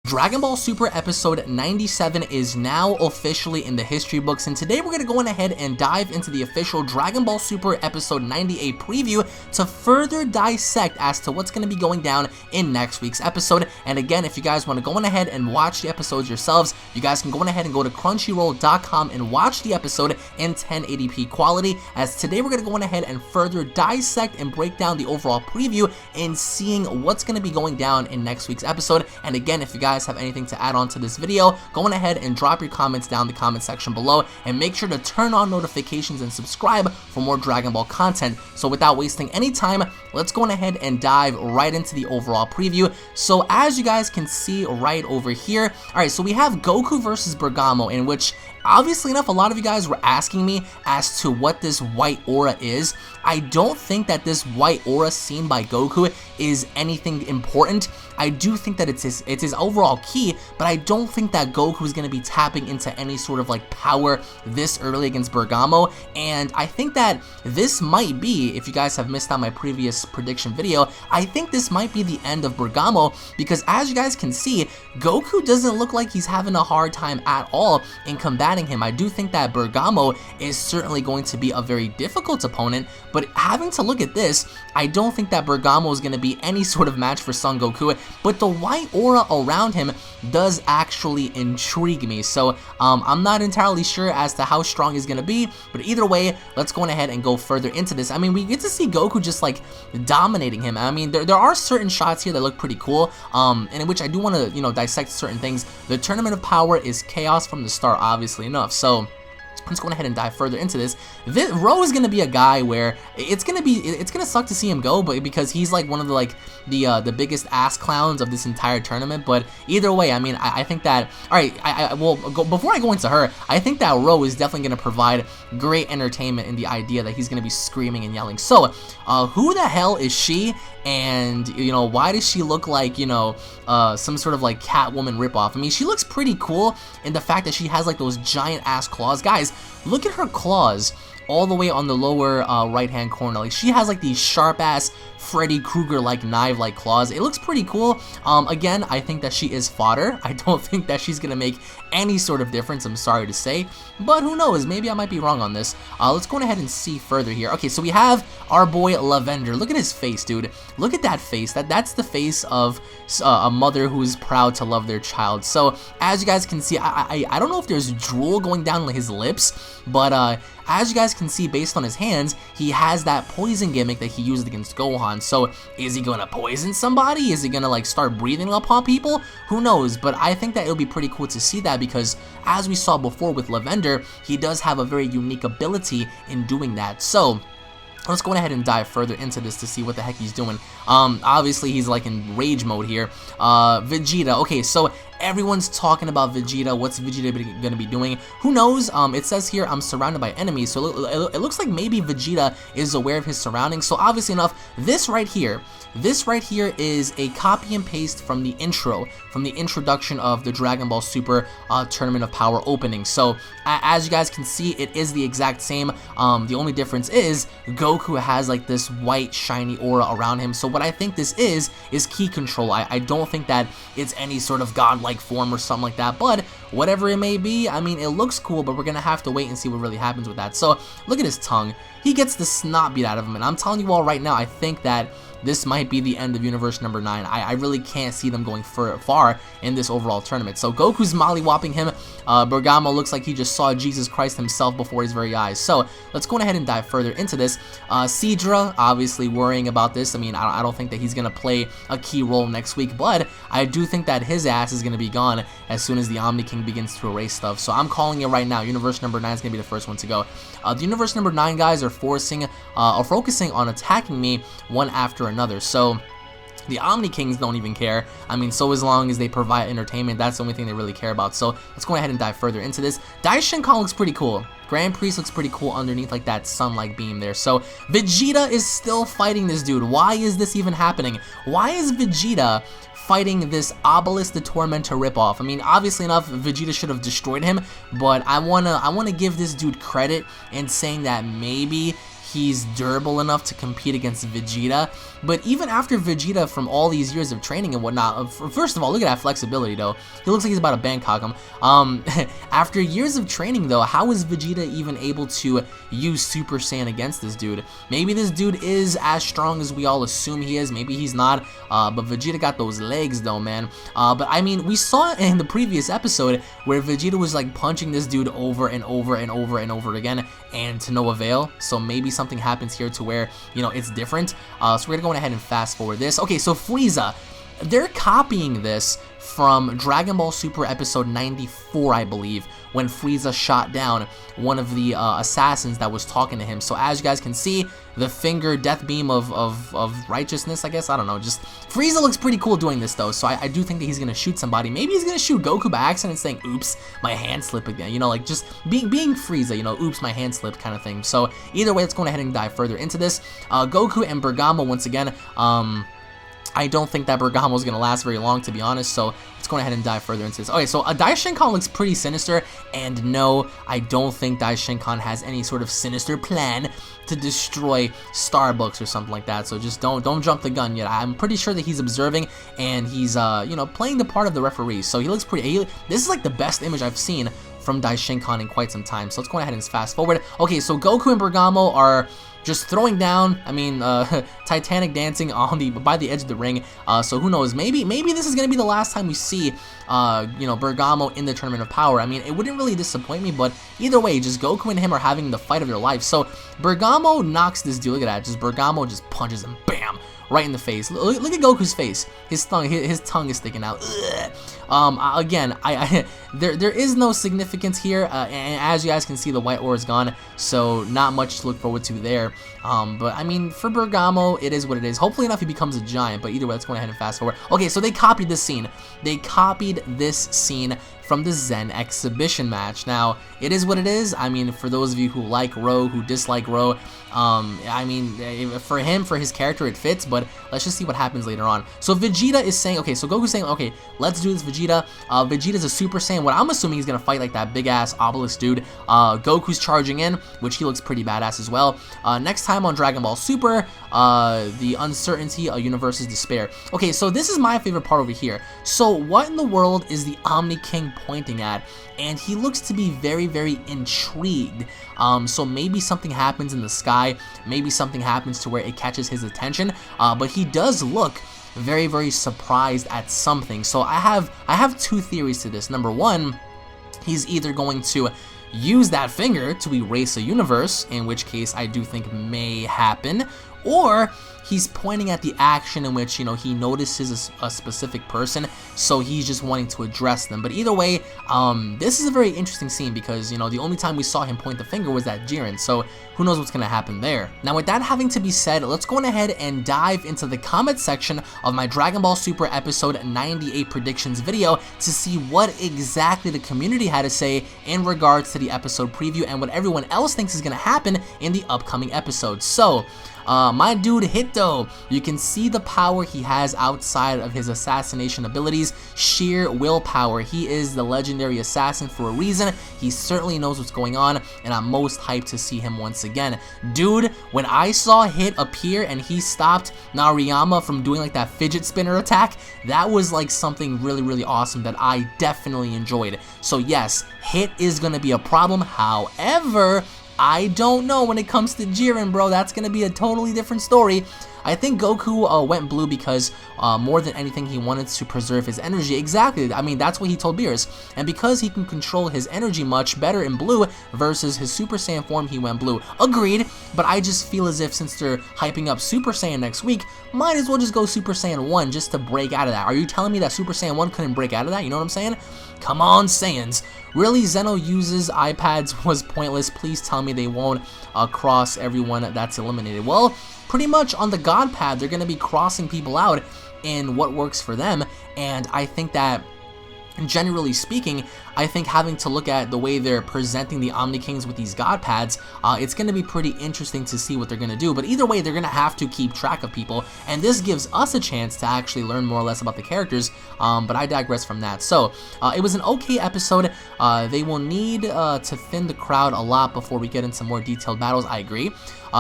Dragon Ball Super episode 97 is now officially in the history books, and today we're going to go ahead and dive into the official Dragon Ball Super episode 98 preview to further dissect as to what's going to be going down in next week's episode. And again, if you guys want to go ahead and watch the episodes yourselves, you guys can go ahead and go to crunchyroll.com and watch the episode in 1080p quality, as today we're going to go ahead and further dissect and break down the overall preview and seeing what's going to be going down in next week's episode. And again, if you guys have anything to add on to this video, go on ahead and drop your comments down in the comment section below, and make sure to turn on notifications and subscribe for more Dragon Ball content. So without wasting any time, let's go on ahead and dive right into the overall preview. So as you guys can see right over here, alright, so we have Goku versus Bergamo, in which obviously enough, a lot of you guys were asking me as to what this white aura is. I don't think that this white aura seen by Goku is anything important. I do think that it's his overall key, but I don't think that Goku is going to be tapping into any sort of like power this early against Bergamo. And I think that this might be, if you guys have missed out my previous prediction video, I think this might be the end of Bergamo, because as you guys can see, Goku doesn't look like he's having a hard time at all in combating him. I do think that Bergamo is certainly going to be a very difficult opponent, but having to look at this, I don't think that Bergamo is going to be any sort of match for Son Goku, but the white aura around him does actually intrigue me. So I'm not entirely sure as to how strong he's going to be, but either way, let's go ahead and go further into this. I mean, we get to see Goku just like dominating him. I mean, there are certain shots here that look pretty cool, and in which I do want to, you know, dissect certain things. The Tournament of Power is chaos from the start, obviously enough. So let's go ahead and dive further into this. Ro is gonna be a guy where it's gonna suck to see him go, but because he's like one of the biggest ass clowns of this entire tournament. But either way, I mean, I think that, all right, before I go into her, I think that Ro is definitely gonna provide great entertainment in the idea that he's gonna be screaming and yelling. So who the hell is she? And, you know, why does she look like, you know, some sort of like Catwoman ripoff? I mean, she looks pretty cool in the fact that she has like those giant ass claws. Guys, look at her claws all the way on the lower right hand corner. Like, she has like these sharp ass Freddy Krueger like knife like claws. It looks pretty cool. Again, I think that she is fodder. I don't think that she's gonna make any sort of difference, I'm sorry to say, but who knows, maybe I might be wrong on this. Let's go ahead and see further here. Okay, so we have our boy Lavender. Look at his face, dude. Look at that face. That's the face of a mother who is proud to love their child. So as you guys can see, I don't know if there's drool going down his lips, but as you guys can see, based on his hands, he has that poison gimmick that he used against Gohan. So is he gonna poison somebody? Is he gonna like start breathing upon people? Who knows? But I think that it'll be pretty cool to see that, because as we saw before with Lavender, he does have a very unique ability in doing that. So let's go ahead and dive further into this to see what the heck he's doing. Obviously he's like in rage mode here. Vegeta. Okay, so everyone's talking about Vegeta. What's Vegeta gonna be doing? Who knows? It says here, I'm surrounded by enemies. So it looks like maybe Vegeta is aware of his surroundings. So obviously enough, this right here is a copy and paste from the intro, from the introduction of the Dragon Ball Super Tournament of Power opening. So as you guys can see, it is the exact same. The only difference is Goku has like this white shiny aura around him. So what I think this is key control. I don't think that it's any sort of godlike form or something like that, but whatever it may be, I mean, it looks cool, but we're gonna have to wait and see what really happens with that. So look at his tongue. He gets the snot beat out of him, and I'm telling you all right now, I think that this might be the end of Universe number 9. I really can't see them going far in this overall tournament. So Goku's molly-whopping him. Bergamo looks like he just saw Jesus Christ himself before his very eyes. So let's go ahead and dive further into this. Sidra, obviously worrying about this. I mean, I don't think that he's going to play a key role next week, but I do think that his ass is going to be gone as soon as the Omni King begins to erase stuff. So I'm calling it right now. Universe number 9 is going to be the first one to go. The Universe number 9 guys are focusing on attacking me one after another. So the Omni Kings don't even care. I mean, so as long as they provide entertainment, that's the only thing they really care about. So let's go ahead and dive further into this. Daishinkan looks pretty cool. Grand Priest looks pretty cool underneath like that sunlight beam there. So Vegeta is still fighting this dude. Why is this even happening? Why is Vegeta fighting this Obelisk the Tormentor ripoff? I mean, obviously enough, Vegeta should have destroyed him, but I wanna give this dude credit in saying that maybe he's durable enough to compete against Vegeta. But even after Vegeta, from all these years of training and whatnot, first of all, look at that flexibility though. He looks like he's about to Bangkok him. After years of training though, how is Vegeta even able to use Super Saiyan against this dude? Maybe this dude is as strong as we all assume he is. Maybe he's not. But Vegeta got those legs though, man. But I mean, we saw in the previous episode where Vegeta was like punching this dude over and over and over and over again, and to no avail. So maybe something happens here to where, you know, it's different. So we're gonna go ahead and fast forward this. Okay, so Frieza, they're copying this from Dragon Ball Super episode 94, I believe, when Frieza shot down one of the assassins that was talking to him. So as you guys can see, the finger death beam of righteousness, I guess, I don't know. Just Frieza looks pretty cool doing this though, so I do think that he's gonna shoot somebody. Maybe he's gonna shoot Goku by accident, saying, oops, my hand slipped again, you know, like just being Frieza, you know, oops, my hand slipped kind of thing. So either way, let's go ahead and dive further into this. Goku and Bergamo, once again, I don't think that Bergamo is going to last very long, to be honest, so let's go ahead and dive further into this. Okay, so Dai Shinkan looks pretty sinister, and no, I don't think Dai Shinkan has any sort of sinister plan to destroy Starbucks or something like that, so just don't jump the gun yet. I'm pretty sure that he's observing, and he's, you know, playing the part of the referee, so he looks pretty, this is like the best image I've seen from Dai Shinkan in quite some time, so let's go ahead and fast forward. Okay, so Goku and Bergamo are just throwing down, I mean, Titanic dancing on by the edge of the ring. So who knows? Maybe this is gonna be the last time we see, you know, Bergamo in the Tournament of Power. I mean, it wouldn't really disappoint me, but either way, just Goku and him are having the fight of their life. So Bergamo knocks this dude. Look at that. Just Bergamo just punches him. Bam. Right in the face. Look at Goku's face. His tongue is sticking out. Again, there is no significance here, and as you guys can see, the white ore is gone, so not much to look forward to there. But I mean, for Bergamo, it is what it is. Hopefully enough he becomes a giant, but either way, let's go ahead and fast forward. Okay, so they copied this scene. They copied this scene from the Zen exhibition match. Now, it is what it is. I mean, for those of you who like Ro, who dislike Ro, I mean, for him, for his character, it fits, but let's just see what happens later on. So Vegeta is saying, okay, so Goku's saying, okay, let's do this, Vegeta. Vegeta's a Super Saiyan. What I'm assuming he's gonna fight like that big-ass obelisk dude. Goku's charging in, which he looks pretty badass as well. Next time on Dragon Ball Super, the uncertainty, a universe's despair. Okay, so this is my favorite part over here. So what in the world is the Omni King pointing at? And he looks to be very, very intrigued. So maybe something happens in the sky, maybe something happens to where it catches his attention, but he does look very, very surprised at something. So I have two theories to this. Number one, he's either going to use that finger to erase a universe, in which case I do think may happen, or he's pointing at the action in which, you know, he notices a specific person, so he's just wanting to address them. But either way, this is a very interesting scene because, you know, the only time we saw him point the finger was at Jiren, so who knows what's going to happen there. Now, with that having to be said, let's go ahead and dive into the comment section of my Dragon Ball Super episode 98 predictions video to see what exactly the community had to say in regards to the episode preview and what everyone else thinks is going to happen in the upcoming episodes. So, my dude Hito, you can see the power he has outside of his assassination abilities, sheer willpower. He is the legendary assassin for a reason. He certainly knows what's going on, and I'm most hyped to see him once again. Dude, when I saw Hit appear and he stopped Nariyama from doing like that fidget spinner attack, that was like something really, really awesome that I definitely enjoyed. So yes, Hit is gonna be a problem. However, I don't know when it comes to Jiren, bro. That's going to be a totally different story. I think Goku went blue because more than anything he wanted to preserve his energy. Exactly, I mean that's what he told Beerus. And because he can control his energy much better in blue versus his Super Saiyan form, he went blue. Agreed, but I just feel as if since they're hyping up Super Saiyan next week, might as well just go Super Saiyan 1 just to break out of that. Are you telling me that Super Saiyan 1 couldn't break out of that? You know what I'm saying? Come on, Saiyans. Really, Zeno uses iPads was pointless. Please tell me they won't cross everyone that's eliminated. Well, pretty much on the God Pad, they're going to be crossing people out in what works for them, and I think that, generally speaking, I think having to look at the way they're presenting the Omni Kings with these God Pads, it's going to be pretty interesting to see what they're going to do. But either way, they're going to have to keep track of people, and this gives us a chance to actually learn more or less about the characters, but I digress from that. So, it was an okay episode. They will need to thin the crowd a lot before we get into more detailed battles, I agree.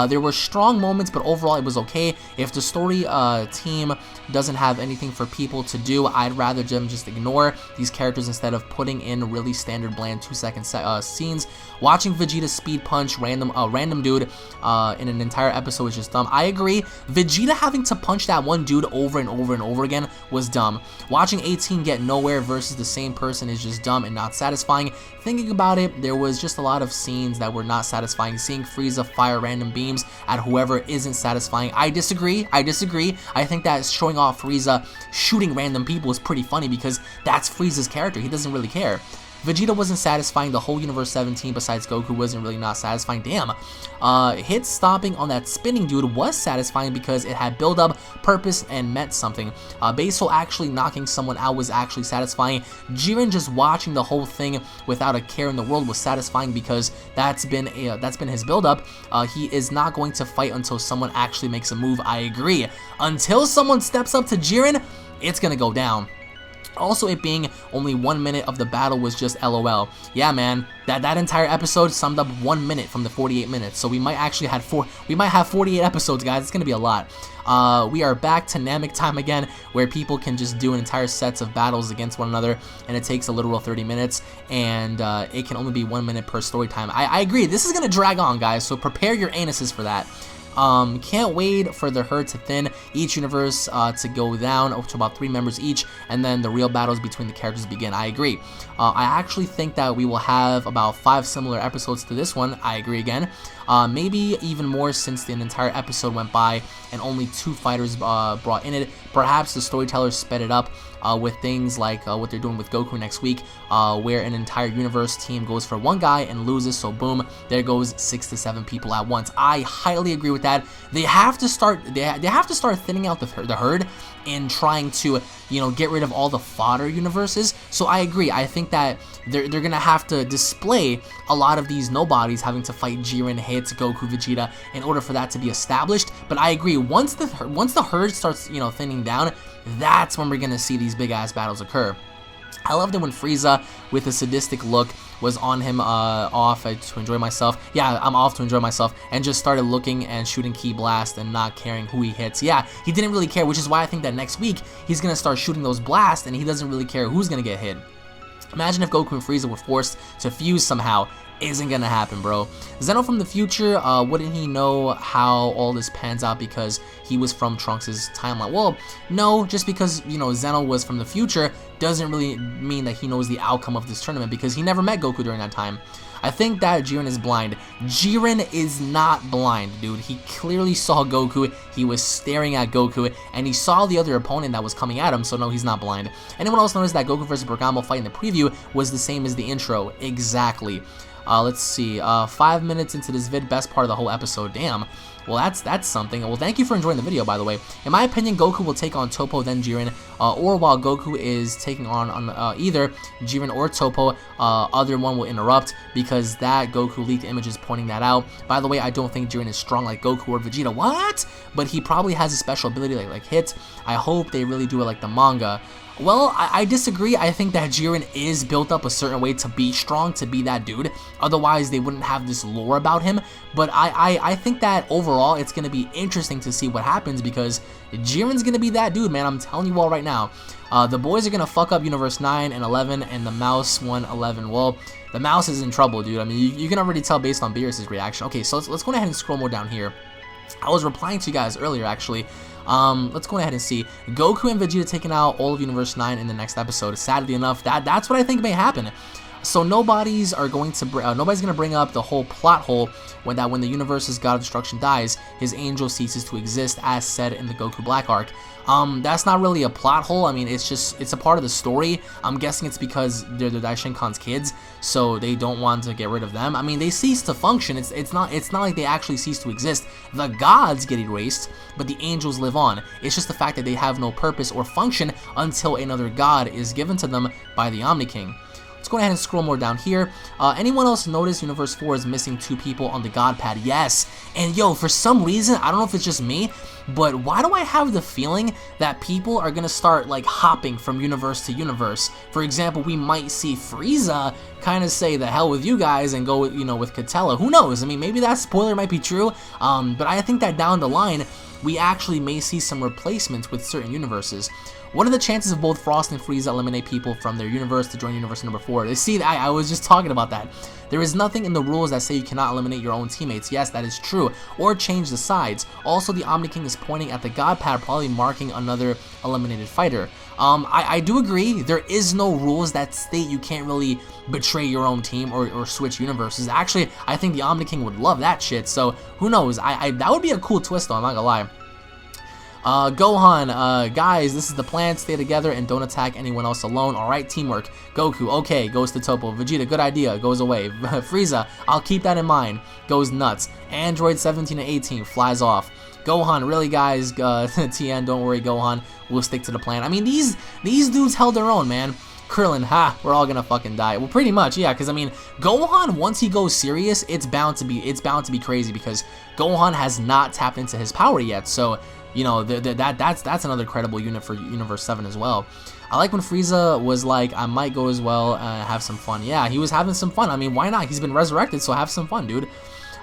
There were strong moments, but overall it was okay. If the story team doesn't have anything for people to do, I'd rather them just ignore these characters instead of putting in really standard bland 2-second scenes. Watching Vegeta speed punch random dude in an entire episode is just dumb. I agree. Vegeta having to punch that one dude over and over and over again was dumb. Watching 18 get nowhere versus the same person is just dumb and not satisfying. Thinking about it, there was just a lot of scenes that were not satisfying. Seeing Frieza fire random beams at whoever isn't satisfying. I disagree. I think that showing off Frieza shooting random people is pretty funny because that's Frieza's character. He doesn't really care. Vegeta wasn't satisfying. The whole Universe 17 besides Goku wasn't really not satisfying. Damn. Hit stopping on that spinning dude was satisfying because it had build up, purpose, and meant something. Basal actually knocking someone out was actually satisfying. Jiren just watching the whole thing without a care in the world was satisfying because that's been his build up. He is not going to fight until someone actually makes a move. I agree. Until someone steps up to Jiren, it's gonna go down. Also, it being only 1 minute of the battle was just LOL. Yeah, man, that entire episode summed up 1 minute from the 48 minutes. So we might actually have 48 episodes, guys. It's gonna be a lot. We are back to Namek time again, where people can just do entire sets of battles against one another, and it takes a literal 30 minutes, and it can only be 1 minute per story time. I agree. This is gonna drag on, guys. So prepare your anuses for that. Can't wait for the herd to thin, each universe to go down up to about 3 members each, and then the real battles between the characters begin. I agree. I actually think that we will have about 5 similar episodes to this one. I agree again. Maybe even more since the entire episode went by and only 2 fighters brought in it. Perhaps the storytellers sped it up with things like what they're doing with Goku next week, where an entire universe team goes for one guy and loses, so boom, there goes 6 to 7 people at once. I highly agree with that. They have to start thinning out the herd and trying to, you know, get rid of all the fodder universes. So I agree. I think that they're gonna have to display a lot of these nobodies having to fight Jiren, Hits, Goku, Vegeta in order for that to be established. But I agree, once the herd starts, you know, thinning down, that's when we're gonna see these big ass battles occur. I loved it when Frieza, with a sadistic look, was on him off to enjoy myself. Yeah, I'm off to enjoy myself, and just started looking and shooting Ki Blast and not caring who he hits. Yeah, he didn't really care, which is why I think that next week he's gonna start shooting those blasts and he doesn't really care who's gonna get hit. Imagine if Goku and Frieza were forced to fuse somehow. Isn't gonna happen, bro. Zeno from the future, wouldn't he know how all this pans out because he was from Trunks' timeline? Well, no, just because, you know, Zeno was from the future doesn't really mean that he knows the outcome of this tournament because he never met Goku during that time. I think that Jiren is blind. Jiren is not blind, dude. He clearly saw Goku, he was staring at Goku, and he saw the other opponent that was coming at him, so no, he's not blind. Anyone else notice that Goku vs. Bergamo fight in the preview was the same as the intro? Exactly. Let's see, 5 minutes into this vid, best part of the whole episode. Damn. Well, that's something. Well, thank you for enjoying the video, by the way. In my opinion, Goku will take on Toppo, then Jiren, or while Goku is taking on either Jiren or Toppo, other one will interrupt because that Goku leaked image is pointing that out. By the way, I don't think Jiren is strong like Goku or Vegeta. What? But he probably has a special ability like Hit. I hope they really do it like the manga. Well, I disagree. I think that Jiren is built up a certain way to be strong, to be that dude. Otherwise, they wouldn't have this lore about him. But I think that overall, it's going to be interesting to see what happens because Jiren's going to be that dude, man. I'm telling you all right now. The boys are going to fuck up Universe 9 and 11 and the Mouse 1, 11. Well, the Mouse is in trouble, dude. I mean, you can already tell based on Beerus' reaction. Okay, so let's go ahead and scroll more down here. I was replying to you guys earlier, actually. Let's go ahead and see. Goku and Vegeta taking out all of Universe 9 in the next episode. Sadly enough, that's what I think may happen. So nobody's going to bring up the whole plot hole when the universe's god of destruction dies, his angel ceases to exist, as said in the Goku Black arc. That's not really a plot hole. I mean, it's a part of the story. I'm guessing it's because they're the Daishinkan's kids, so they don't want to get rid of them. I mean, they cease to function. It's not like they actually cease to exist. The gods get erased, but the angels live on. It's just the fact that they have no purpose or function until another god is given to them by the Omni King. Let's go ahead and scroll more down here. Anyone else notice Universe 4 is missing 2 people on the God Pad? Yes. And yo, for some reason, I don't know if it's just me, but why do I have the feeling that people are gonna start like hopping from universe to universe? For example, we might see Frieza kind of say the hell with you guys and go, you know, with Catella. Who knows? I mean, maybe that spoiler might be true, but I think that down the line, we actually may see some replacements with certain universes. What are the chances of both Frost and Frieza eliminate people from their universe to join universe number 4? See, I was just talking about that. There is nothing in the rules that say you cannot eliminate your own teammates. Yes, that is true. Or change the sides. Also, the Omni King is pointing at the God Pad, probably marking another eliminated fighter. I do agree. There is no rules that state you can't really betray your own team or switch universes. Actually, I think the Omni King would love that shit. So, who knows? That would be a cool twist, though. I'm not gonna lie. Gohan, guys, this is the plan. Stay together and don't attack anyone else alone. Alright, teamwork. Goku, okay, goes to Topo. Vegeta, good idea, goes away. Frieza, I'll keep that in mind. Goes nuts. Android 17 and 18 flies off. Gohan, really guys, Tien, don't worry, Gohan, we'll stick to the plan. I mean, these dudes held their own, man. Krillin, ha, we're all gonna fucking die. Well, pretty much, yeah, because I mean, Gohan, once he goes serious, it's bound to be crazy, because Gohan has not tapped into his power yet. So, you know, that's another credible unit for Universe 7 as well. I like when Frieza was like, I might go as well, have some fun. Yeah, he was having some fun. I mean, why not? He's been resurrected, so have some fun, dude.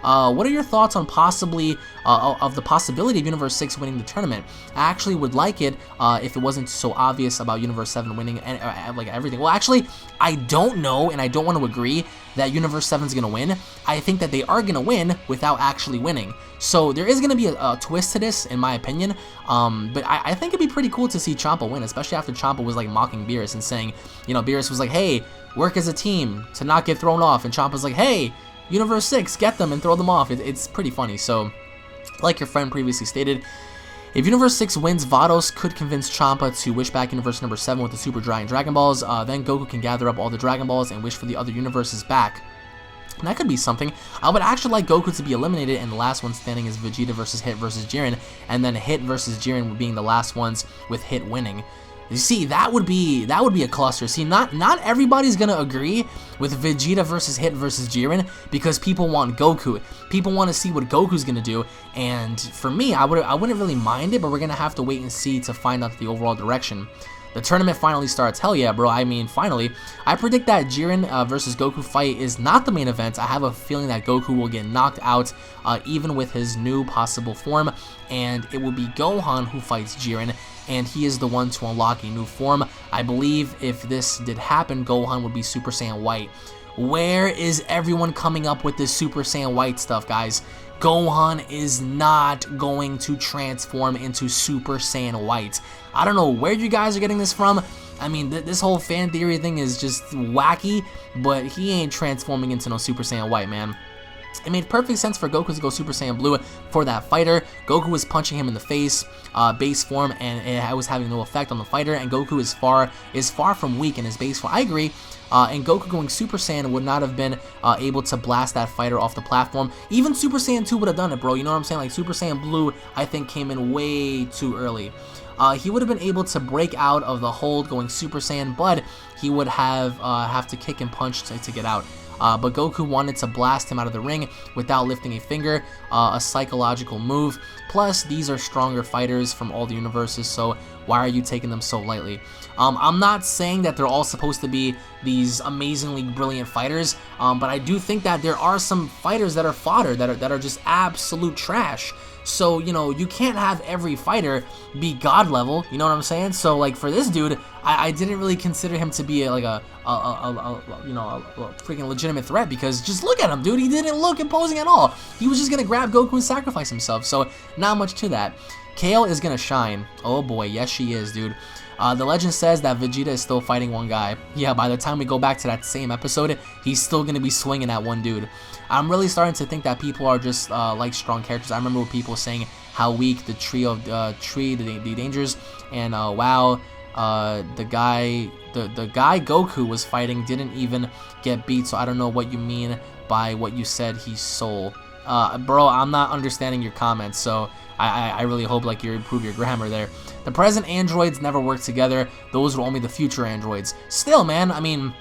What are your thoughts on possibly of the possibility of Universe 6 winning the tournament? I actually would like it if it wasn't so obvious about Universe 7 winning and like everything. Well, actually, I don't know, and I don't want to agree that Universe 7 is going to win. I think that they are going to win without actually winning. So there is going to be a twist to this, in my opinion. But I think it'd be pretty cool to see Champa win, especially after Champa was like mocking Beerus and saying, you know, Beerus was like, hey, work as a team to not get thrown off. And Champa's like, hey, Universe 6, get them and throw them off. It's pretty funny. So, like your friend previously stated, if Universe 6 wins, Vados could convince Champa to wish back Universe number 7 with the Super Giant Dragon Balls. Then Goku can gather up all the Dragon Balls and wish for the other universes back. And that could be something. I would actually like Goku to be eliminated, and the last one standing is Vegeta versus Hit versus Jiren, and then Hit versus Jiren being the last ones with Hit winning. You see, that would be a cluster. See, not everybody's gonna agree with Vegeta versus Hit versus Jiren, because people want Goku. People want to see what Goku's gonna do, and for me, I wouldn't really mind it, but we're gonna have to wait and see to find out the overall direction. The tournament finally starts. Hell yeah, bro. I mean, finally. I predict that Jiren versus Goku fight is not the main event. I have a feeling that Goku will get knocked out even with his new possible form, and it will be Gohan who fights Jiren, and he is the one to unlock a new form. I believe if this did happen, Gohan would be Super Saiyan White. Where is everyone coming up with this Super Saiyan White stuff, guys? Gohan is not going to transform into Super Saiyan White. I don't know where you guys are getting this from. I mean, this whole fan theory thing is just wacky, but he ain't transforming into no Super Saiyan White, man. It made perfect sense for Goku to go Super Saiyan Blue for that fighter. Goku was punching him in the face, base form, and it was having no effect on the fighter, and Goku is far from weak in his base form. I agree. And Goku going Super Saiyan would not have been able to blast that fighter off the platform. Even Super Saiyan 2 would have done it, bro. You know what I'm saying? Like, Super Saiyan Blue, I think, came in way too early. He would have been able to break out of the hold going Super Saiyan, but he would have to kick and punch to get out. But Goku wanted to blast him out of the ring without lifting a finger, a psychological move. Plus, these are stronger fighters from all the universes, so why are you taking them so lightly? I'm not saying that they're all supposed to be these amazingly brilliant fighters, but I do think that there are some fighters that are fodder, that are just absolute trash. So, you know, you can't have every fighter be god level, you know what I'm saying? So, like, for this dude, I didn't really consider him to be like a freaking legitimate threat, because just look at him, dude. He didn't look imposing at all. He was just gonna grab Goku and sacrifice himself, so not much to that. Kale is gonna shine. Oh boy, yes she is, dude. The legend says that Vegeta is still fighting one guy. Yeah, by the time we go back to that same episode, he's still going to be swinging at one dude. I'm really starting to think that people are just like strong characters. I remember people saying how weak the the Dangers, and wow, the guy Goku was fighting didn't even get beat, so I don't know what you mean by what you said he's soul. Bro, I'm not understanding your comments, so I really hope like you improve your grammar there. The present androids never work together. Those are only the future androids. Still, man, I mean,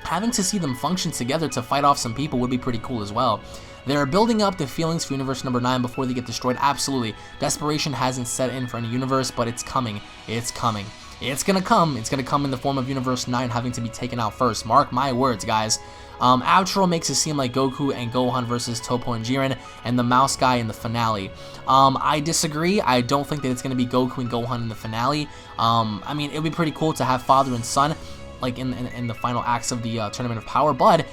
having to see them function together to fight off some people would be pretty cool as well. They're building up the feelings for Universe number 9 before they get destroyed. Absolutely. Desperation hasn't set in for any universe, but it's coming. It's coming. It's gonna come. It's gonna come in the form of Universe 9 having to be taken out first. Mark my words, guys. Outro makes it seem like Goku and Gohan versus Toppo and Jiren and the mouse guy in the finale. I disagree. I don't think that it's gonna be Goku and Gohan in the finale. I mean, it would be pretty cool to have father and son like in the final acts of the Tournament of Power, but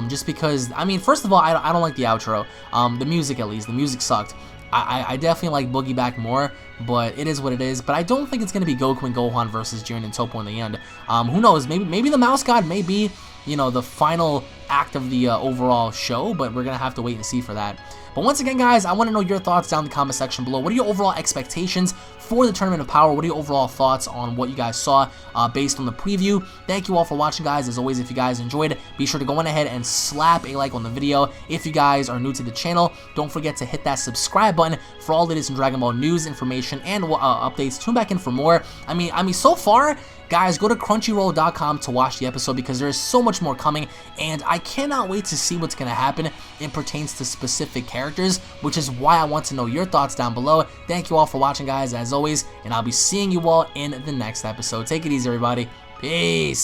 just because, I mean, first of all, I don't like the outro. The music, at least, the music sucked. I definitely like Boogie Back more, but it is what it is. But I don't think it's going to be Goku and Gohan versus Jiren and Toppo in the end. Who knows, maybe the Mouse God may be, you know, the final act of the overall show, but we're going to have to wait and see for that. But once again, guys, I want to know your thoughts down in the comment section below. What are your overall expectations for the Tournament of Power? What are your overall thoughts on what you guys saw based on the preview? Thank you all for watching, guys. As always, if you guys enjoyed, be sure to go on ahead and slap a like on the video. If you guys are new to the channel, don't forget to hit that subscribe button for all the latest in Dragon Ball news, information, and updates. Tune back in for more. I mean, so far, guys, go to crunchyroll.com to watch the episode because there is so much more coming, and I cannot wait to see what's going to happen. It pertains to specific characters, which is why I want to know your thoughts down below. Thank you all for watching, guys, as always, and I'll be seeing you all in the next episode. Take it easy, everybody. Peace.